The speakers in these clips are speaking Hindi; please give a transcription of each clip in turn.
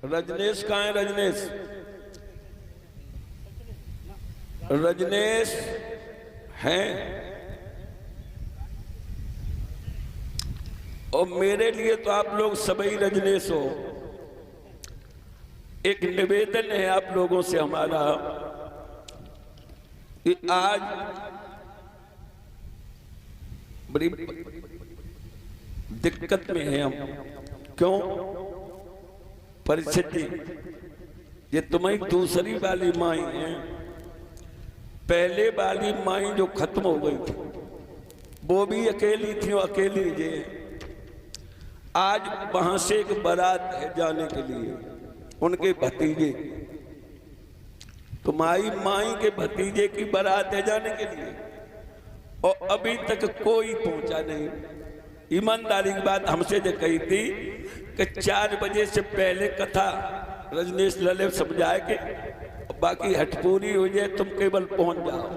रजनेश कहाँ है? रजनेश, रजनेश हैं? और मेरे लिए तो आप लोग सभी रजनेश हो। एक निवेदन है आप लोगों से हमारा कि आज बड़ी दिक्कत में हैं हम। क्यों? परिस्थिति, ये तुम्हारी दूसरी वाली माई है। पहले वाली माई जो खत्म हो गई थी वो भी अकेली थी, वो अकेली जे। आज वहां से एक बारात है जाने के लिए, उनके भतीजे, तुम्हारी माई के भतीजे की बारात है जाने के लिए, और अभी तक कोई पहुंचा नहीं। ईमानदारी की बात हमसे जो कही थी कि 4 बजे से पहले कथा रजनीश लले समझाए के बाकी हट पूरी हो जाए, तुम केवल पहुंच जाओ।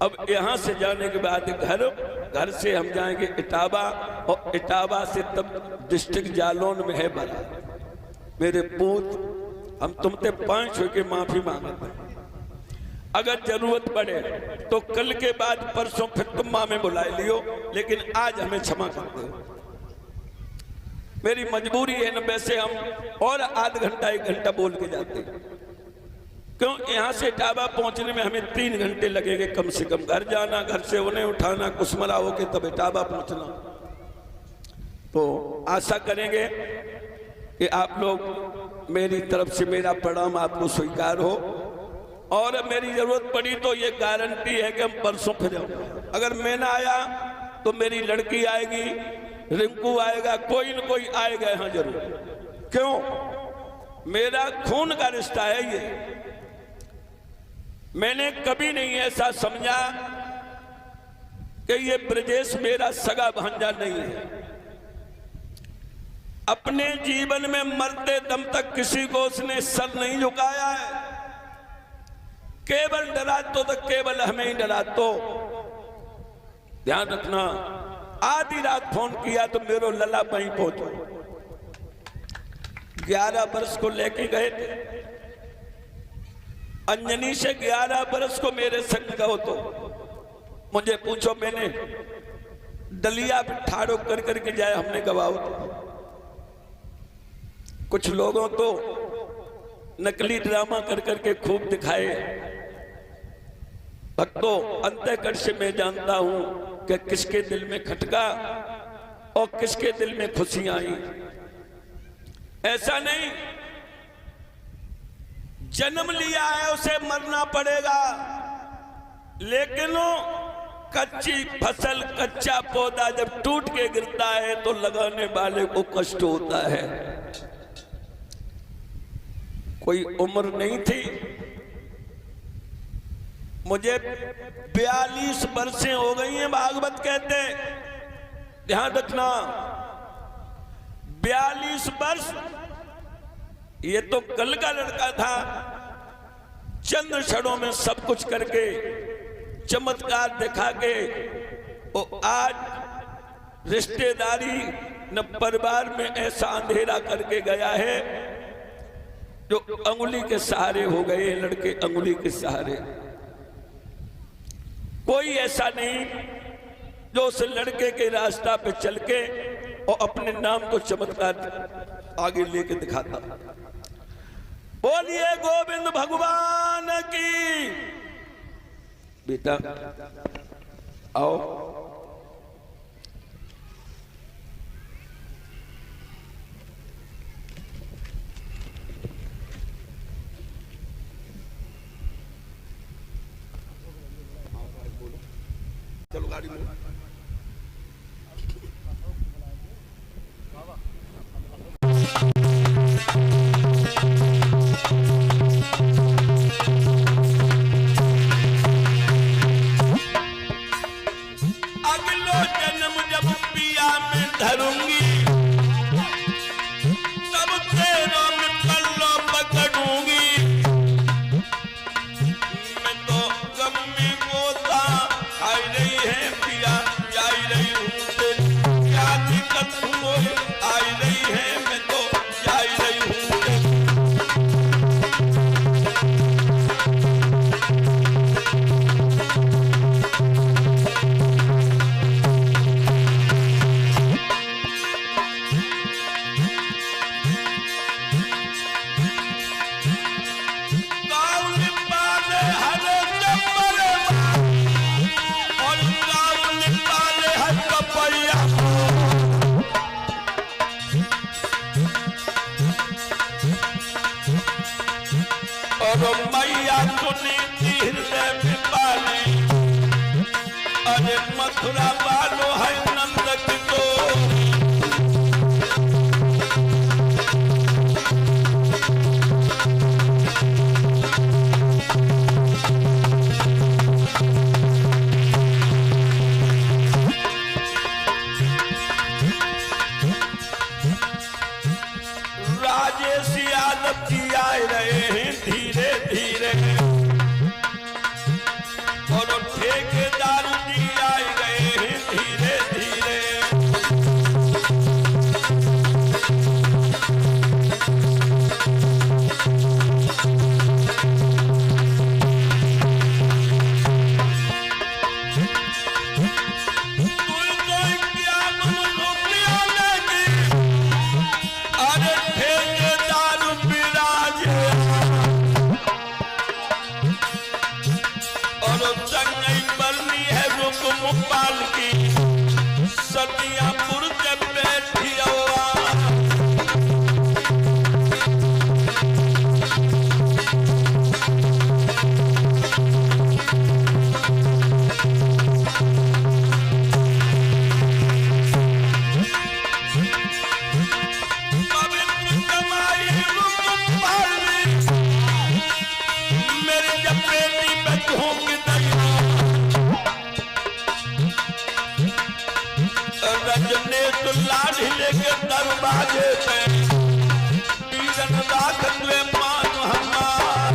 अब यहाँ से जाने के बाद घर से हम जाएंगे इटावा, और इटावा से तब डिस्ट्रिक्ट जालौन में है बारात। मेरे पूत, हम तुमसे 5 हो के माफी मांगते हैं। अगर जरूरत पड़े तो कल के बाद परसों फिर तुम माँ में बुला लियो, लेकिन आज हमें क्षमा कर दो। मेरी मजबूरी है न, वैसे हम और आध घंटा 1 घंटा बोल के जाते। क्यों? यहाँ से इटावा पहुंचने में हमें 3 घंटे लगेंगे कम से कम। घर जाना, घर से उन्हें उठाना, कुसमरा होके तब इटावा पहुंचना। तो आशा करेंगे कि आप लोग मेरी तरफ से मेरा प्रणाम आपको स्वीकार हो, और मेरी जरूरत पड़ी तो ये गारंटी है कि हम परसों फिर आऊंगा। अगर मैं ना आया तो मेरी लड़की आएगी, रिंकू आएगा, कोई न कोई आएगा यहाँ जरूर। क्यों? मेरा खून का रिश्ता है ये। मैंने कभी नहीं ऐसा समझा कि ये ब्रजेश मेरा सगा भांजा नहीं है। अपने जीवन में मरते दम तक किसी को उसने सर नहीं झुकाया है। केवल डरा तो केवल हमें ही डरा। तो ध्यान रखना, आधी रात फोन किया तो मेरो लला वहीं पहुंचो। 11 वर्ष को लेके गए थे अंजनी से, 11 वर्ष को मेरे संग गो। तो मुझे पूछो, मैंने डलिया पे ठाड़ो कर करके जाए, हमने गवाओ। कुछ लोगों तो नकली ड्रामा कर करके खूब दिखाए। भक्तों, अंतःकरण से मैं जानता हूं कि किसके दिल में खटका और किसके दिल में खुशियां आई। ऐसा नहीं, जन्म लिया है उसे मरना पड़ेगा, लेकिन वो कच्ची फसल, कच्चा पौधा जब टूट के गिरता है तो लगाने वाले को कष्ट होता है। कोई उम्र नहीं थी, मुझे 42 वर्षें हो गई हैं, भागवत कहते। ध्यान रखना, 42 वर्ष। ये तो कल का लड़का था, चंद क्षणों में सब कुछ करके चमत्कार दिखा के वो आज रिश्तेदारी न परिवार में ऐसा अंधेरा करके गया है जो अंगुली के सहारे हो गए लड़के, अंगुली के सहारे। कोई ऐसा नहीं जो उस लड़के के रास्ता पे चल के और अपने नाम को चमत्कार आगे लेके दिखाता। बोलिए गोविंद भगवान की। बेटा आओ, चलो गाड़ी में। अगलो जन्म जब पिया में धरूंगी, तब तेरो में पल्लो पकड़ूंगी। मैं तो गम में गोता खाई रही है पिया, और मैया सुनी थी हृदय में पाले, अरे मथुरा वालो है नंद की डोरी। राजेश यादव जी आए रहे हैं धीरे धीरे, और ठेकेदार जी आए गए हैं धीरे धीरे। अरे ठेकेदार विराज और संगई बरनी है रुकमुपाल की, सतियापुर से बैठी हुआ। पवित्र कमाई रुकमुपाल मेरी जब बेटी पे झोंक रजनेश लाठी लेके दरवाजे पे बीजन राख तुए मान हमार।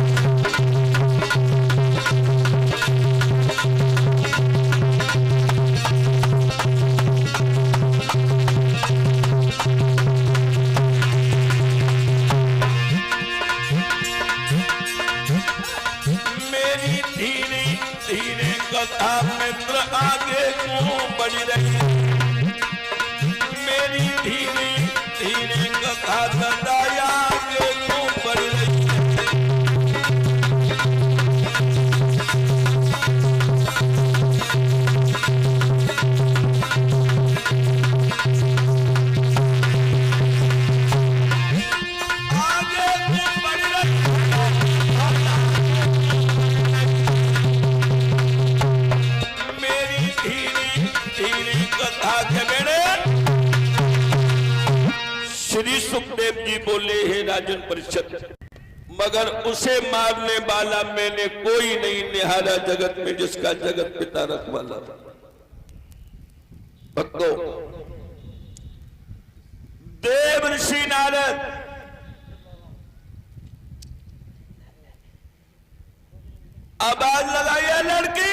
मेरी धीरे धीरे कथा मित्र आगे क्यों बढ़ रही है, मेरी धीरे धीरे कथा सदाया आगे क्यों बढ़ रही है। आगे क्यों बढ़ रही मेरी धीरे धीरे कथा झगड़े। श्री सुखदेव जी बोले हे राजन परिषद, मगर उसे मारने वाला मैंने कोई नहीं निहारा जगत में जिसका जगत पिता रखवाला। भक्तों, देव ऋषि नारद आवाज लगाइए लड़की,